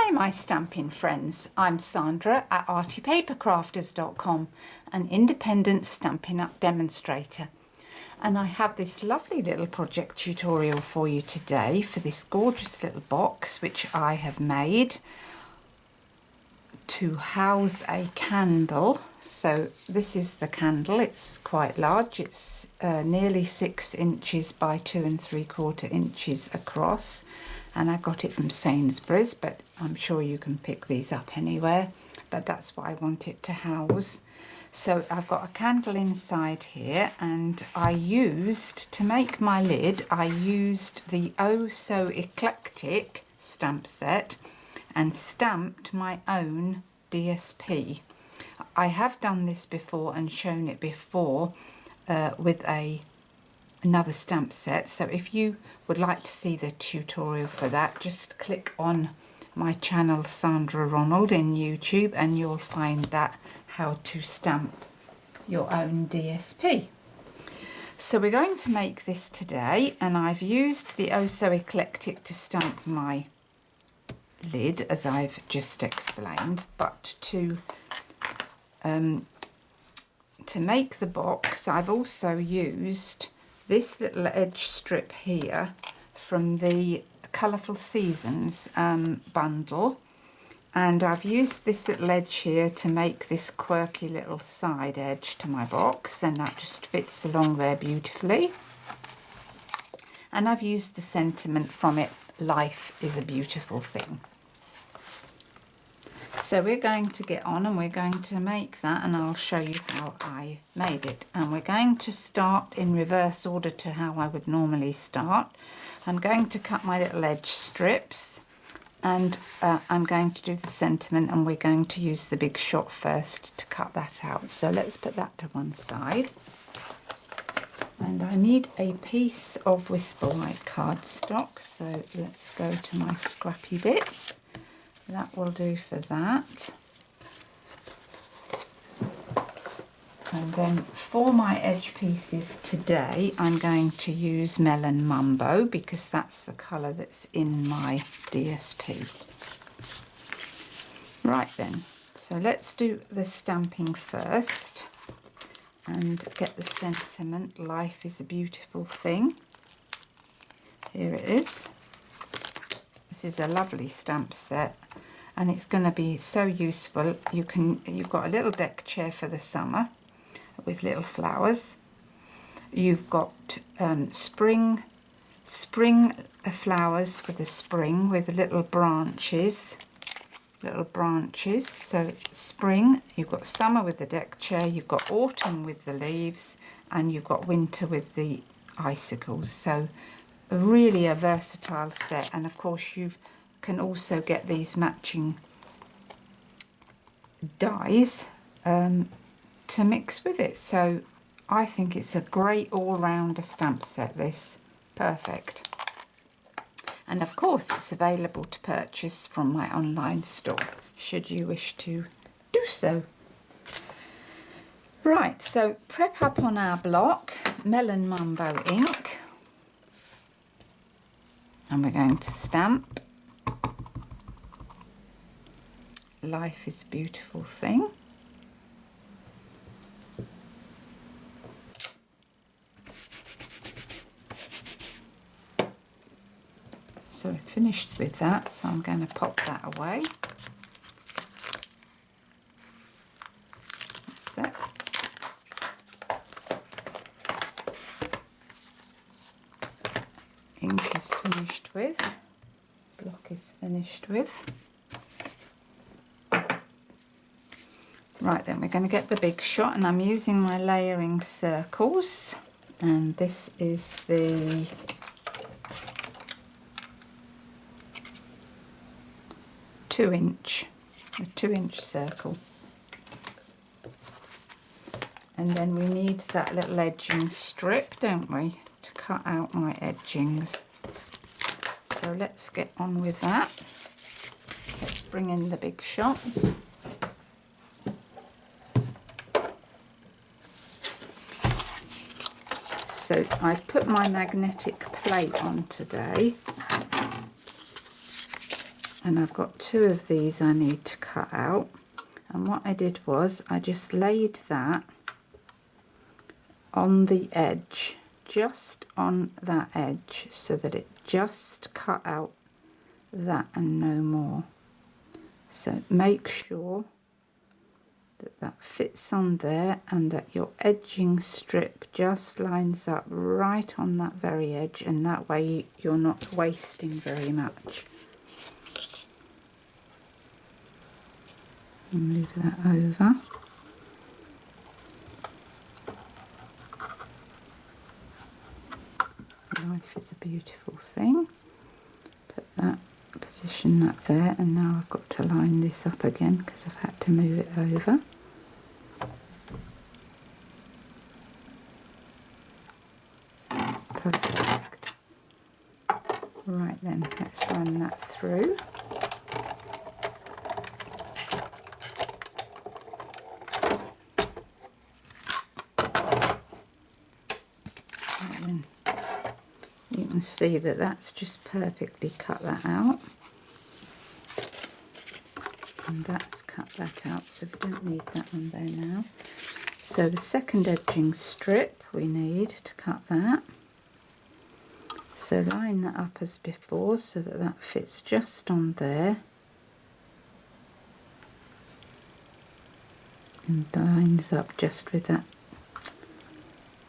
Hi my Stampin' friends, I'm Sandra at artypapercrafters.com, an independent Stampin' Up demonstrator, and I have this lovely little project tutorial for you today for this gorgeous little box which I have made to house a candle. So this is the candle. It's quite large. It's nearly 6 inches by 2 3/4 inches across, and I got it from Sainsbury's, but I'm sure you can pick these up anywhere, but that's what I want it to house. So I've got a candle inside here, and I used, to make my lid, I used the Oh So Eclectic stamp set and stamped my own DSP. I have done this before and shown it before with another stamp set, so if you would like to see the tutorial for that, just click on my channel SandraR in YouTube and you'll find that, how to stamp your own DSP. So we're going to make this today, and I've used the Oh So Eclectic to stamp my lid as I've just explained, but to make the box I've also used this little edge strip here from the Colourful Seasons bundle, and I've used this little edge here to make this quirky little side edge to my box, and that just fits along there beautifully. And I've used the sentiment from it, life is a beautiful thing. So we're going to get on and we're going to make that, and I'll show you how I made it. And we're going to start in reverse order to how I would normally start. I'm going to cut my little edge strips, and I'm going to do the sentiment, and we're going to use the big shot first to cut that out. So let's put that to one side. And I need a piece of Whisper White cardstock, so let's go to my scrappy bits. That will do for that. And then for my edge pieces today, I'm going to use Melon Mumbo because that's the colour that's in my DSP. Right then, so let's do the stamping first and get the sentiment, life is a beautiful thing. Here it is. This is a lovely stamp set, and it's going to be so useful. You've got a little deck chair for the summer with little flowers. You've got spring flowers for the spring with little branches. So spring, you've got summer with the deck chair, you've got autumn with the leaves, and you've got winter with the icicles. So really a versatile set, and of course you can also get these matching dies to mix with it. So I think it's a great all-rounder stamp set, this. Perfect. And of course it's available to purchase from my online store should you wish to do so. Right, so prep up on our block, Melon Mumbo ink, and we're going to stamp Life is a Beautiful Thing. So I finished with that, so I'm going to pop that away. That's it. Ink is finished with, block is finished with. Right then, we're going to get the big shot, and I'm using my layering circles, and this is the two inch circle. And then we need that little edging strip, don't we, to cut out my edgings. So let's get on with that. Let's bring in the big shot. So I've put my magnetic plate on today, and I've got 2 of these I need to cut out, and what I did was I just laid that on the edge, just on that edge, so that it just cut out that and no more. So make sure that that fits on there and that your edging strip just lines up right on that very edge, and that way you're not wasting very much. Move that over. Life is a beautiful thing. Put that, position that there, and now I've got to line this up again because I've had to move it over. Perfect. Right then, let's run that through. Right then. You can see that that's just perfectly cut that out, and that's cut that out, so we don't need that one there now. So the second edging strip we need to cut that, so line that up as before so that that fits just on there, and lines up just with that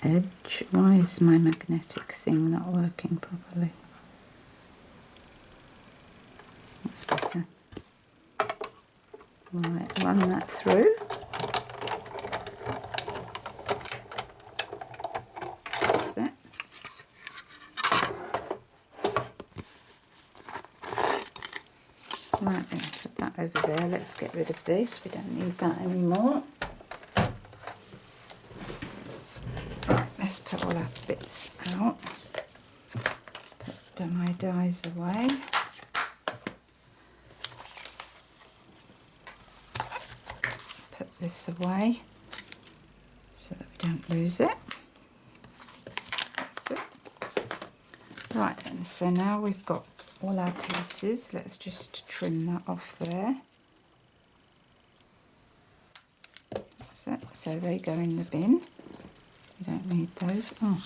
edge. Why is my magnetic thing not working properly? That's better. Right, run that through. That's it. Right then, put that over there. Let's get rid of this. We don't need that anymore. Let's put all our bits out. Put my dies away. Put this away so that we don't lose it. That's it. Right then, so now we've got all our pieces. Let's just trim that off there. That's it. So they go in the bin. We don't need those. Oh.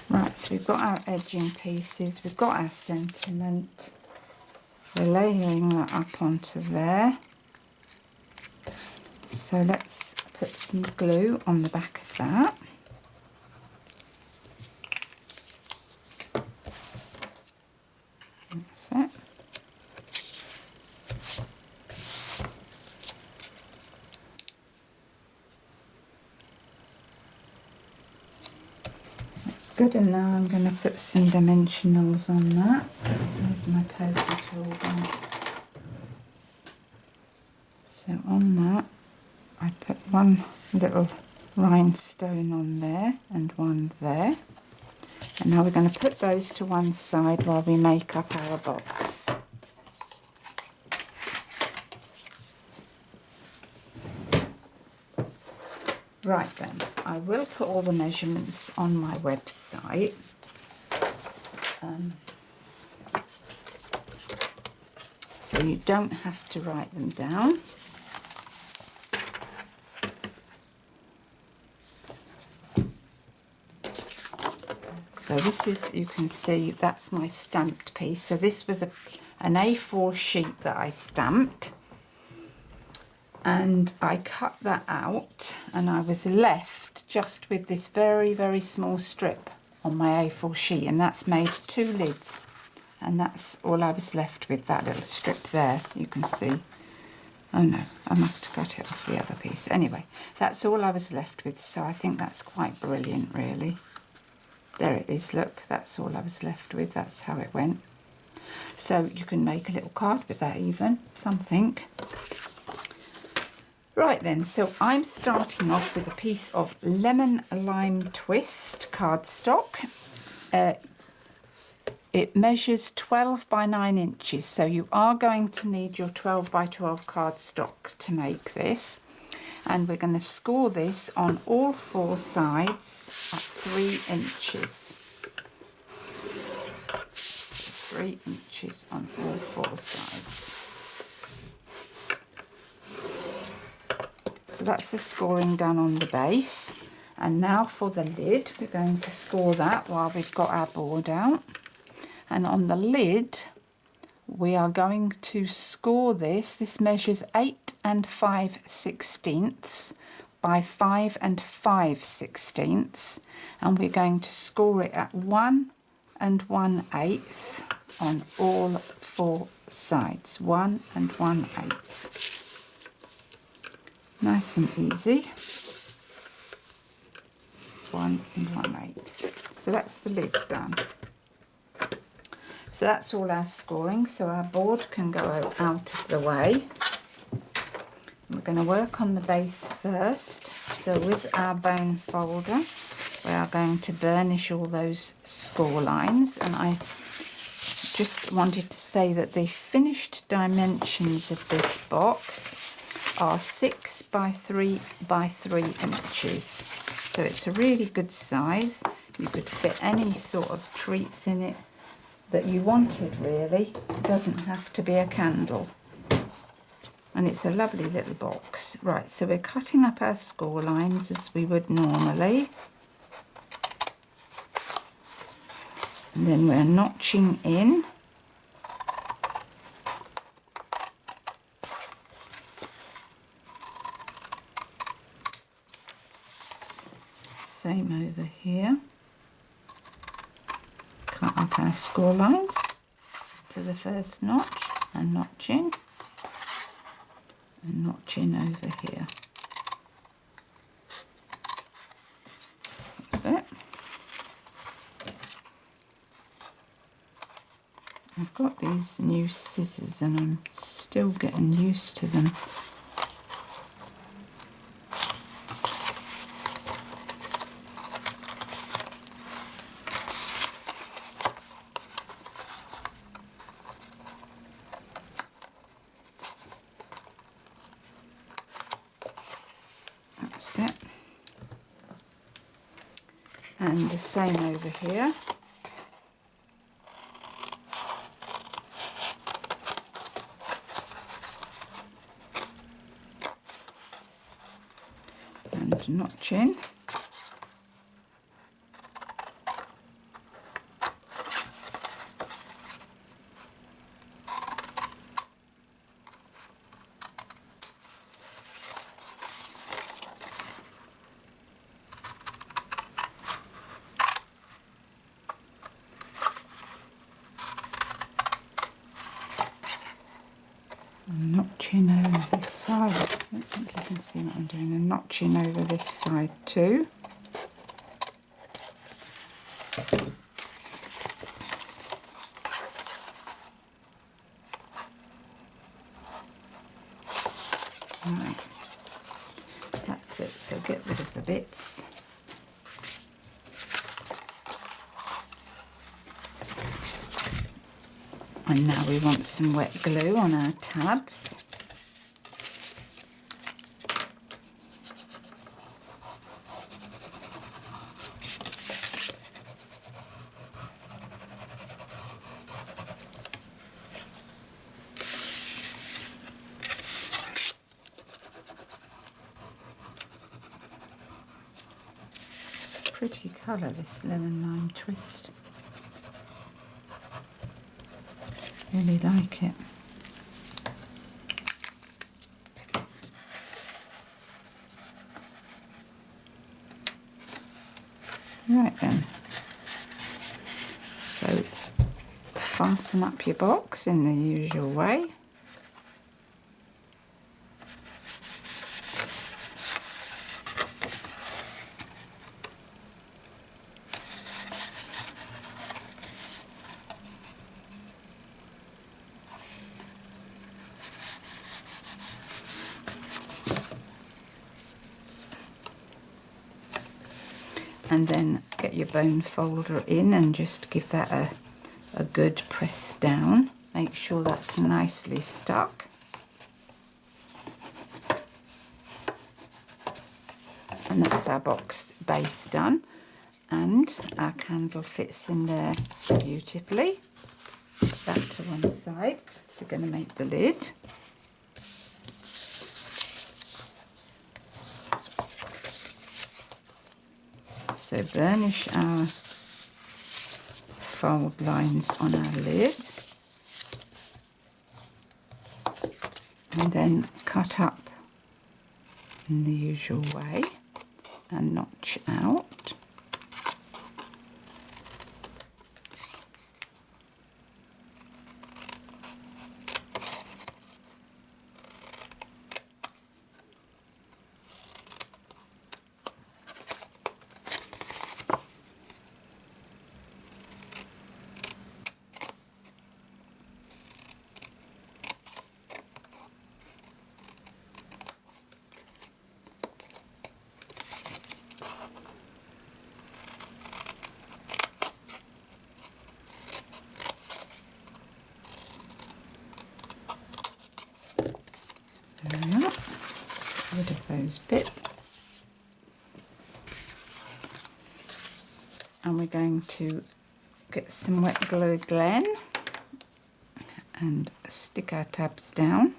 Right, so we've got our edging pieces, we've got our sentiment. We're layering that up onto there. So let's put some glue on the back of that. That's it. Good, and now I'm going to put some dimensionals on that. There's my poker tool there. So on that, I put one little rhinestone on there and one there. And now we're going to put those to one side while we make up our box. Right then, I will put all the measurements on my website. So you don't have to write them down. So this is, you can see, that's my stamped piece. So this was an A4 sheet that I stamped. And I cut that out, and I was left just with this very, very small strip on my A4 sheet, and that's made 2 lids, and that's all I was left with, that little strip there, you can see. Oh no, I must have cut it off the other piece. Anyway, that's all I was left with, so I think that's quite brilliant, really. There it is, look, that's all I was left with, that's how it went. So you can make a little card with that even, something. Right then, so I'm starting off with a piece of lemon lime twist cardstock. It measures 12 by 9 inches, so you are going to need your 12 by 12 cardstock to make this. And we're going to score this on all 4 sides at 3 inches. 3 inches on all 4 sides. So that's the scoring done on the base. And now for the lid, we're going to score that while we've got our board out. And on the lid, we are going to score this. This measures 8 5/16 by 5 5/16, and we're going to score it at 1 1/8 on all 4 sides. 1 1/8. Nice and easy. 1 1/8. So that's the lid done. So that's all our scoring, so our board can go out of the way. We're going to work on the base first. So with our bone folder, we are going to burnish all those score lines. And I just wanted to say that the finished dimensions of this box are 6 by 3 by 3 inches. So it's a really good size. You could fit any sort of treats in it that you wanted, really. It doesn't have to be a candle. And it's a lovely little box. Right, so we're cutting up our score lines as we would normally. And then we're notching in. Same over here. Cut up our score lines to the first notch and notch in. And notch in over here. That's it. I've got these new scissors and I'm still getting used to them. That's it. And the same over here. And notch in. Notching over this side. I don't think you can see what I'm doing. I'm notching over this side too. Right, that's it. So get rid of the bits. And now we want some wet glue on our tabs. It's a pretty colour, this lemon lime twist. Really like it. Right then, so fasten up your box in the usual way. And then get your bone folder in and just give that a good press down. Make sure that's nicely stuck. And that's our box base done. And our candle fits in there beautifully. Put that to one side. We're going to make the lid. So burnish our fold lines on our lid, and then cut up in the usual way and notch out. Rid of those bits, and we're going to get some wet glue again and stick our tabs down.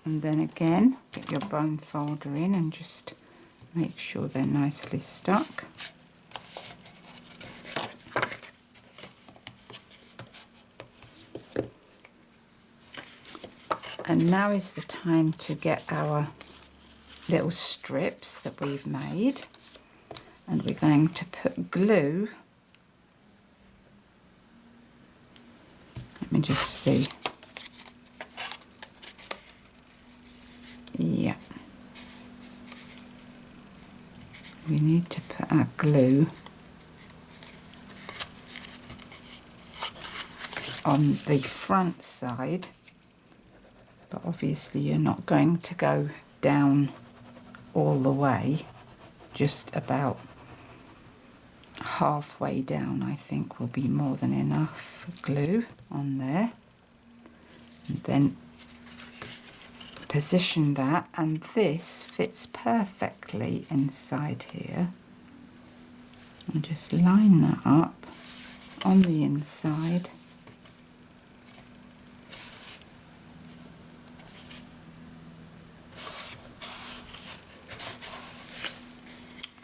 And then again, get your bone folder in and just make sure they're nicely stuck. And now is the time to get our little strips that we've made, and we're going to put glue. Let me just see. Yeah, we need to put our glue on the front side, but obviously you're not going to go down all the way, just about halfway down I think will be more than enough glue on there. And then position that, and this fits perfectly inside here, and just line that up on the inside.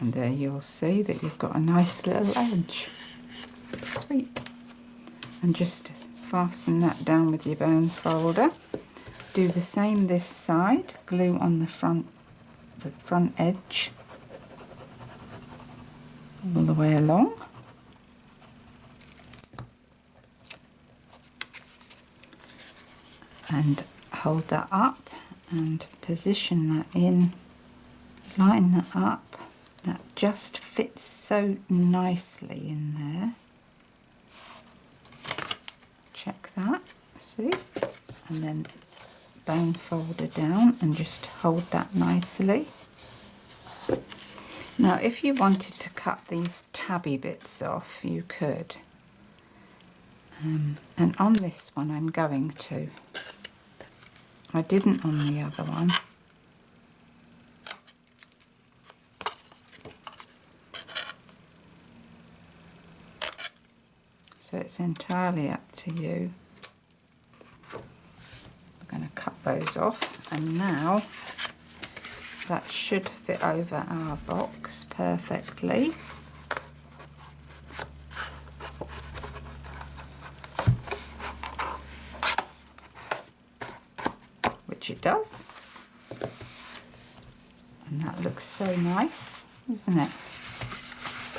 And there you'll see that you've got a nice little edge. Sweet. And just fasten that down with your bone folder. Do the same this side, glue on the front edge all the way along. And hold that up and position that in, line that up. That just fits so nicely in there. Check that, see? And then bone folder down and just hold that nicely. Now if you wanted to cut these tabby bits off, you could. And on this one I'm going to. I didn't on the other one. So it's entirely up to you. We're going to cut those off, and now that should fit over our box perfectly. Which it does. And that looks so nice, isn't it?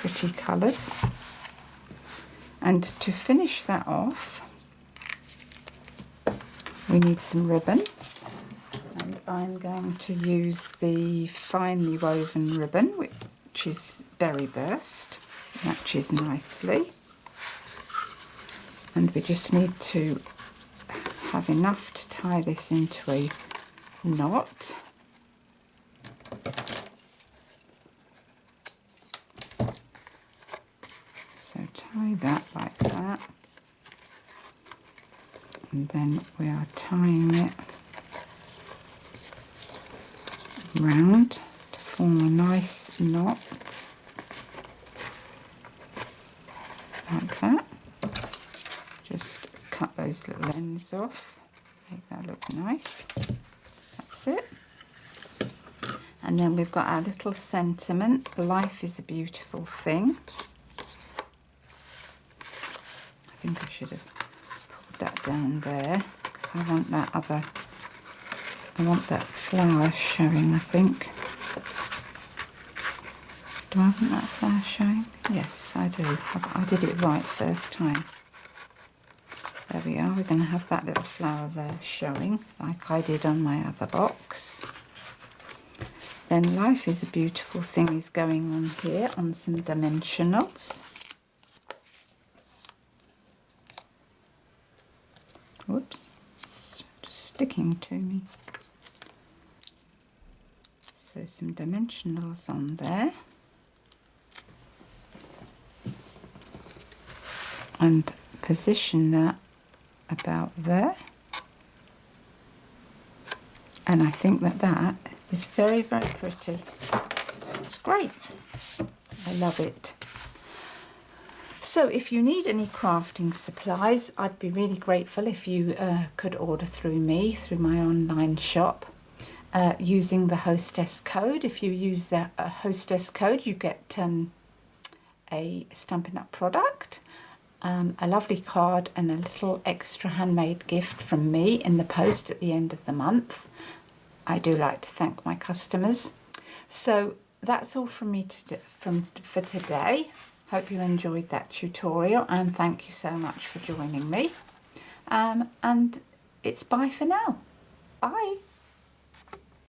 pretty colours. And to finish that off, we need some ribbon. And I'm going to use the finely woven ribbon, which is Berry Burst. It matches nicely. And we just need to have enough to tie this into a knot. So tie that like that. And then we are tying it round to form a nice knot. Like that. Just cut those little ends off, make that look nice. That's it. And then we've got our little sentiment, life is a beautiful thing. I think I should have pulled that down there because I want that flower showing, I think. Do I want that flower showing? Yes, I do. I did it right first time. There we are, we're going to have that little flower there showing, like I did on my other box. Then Life is a Beautiful Thing is going on here on some dimensionals. Whoops, it's sticking to me. So some dimensionals on there. And position that about there, and I think that is very, very pretty. It's great. I love it. So if you need any crafting supplies, I'd be really grateful if you could order through me, through my online shop, using the hostess code. If you use the hostess code, you get a Stampin' Up product, a lovely card and a little extra handmade gift from me in the post at the end of the month. I do like to thank my customers. So that's all from me for today. Hope you enjoyed that tutorial and thank you so much for joining me. And it's bye for now. Bye.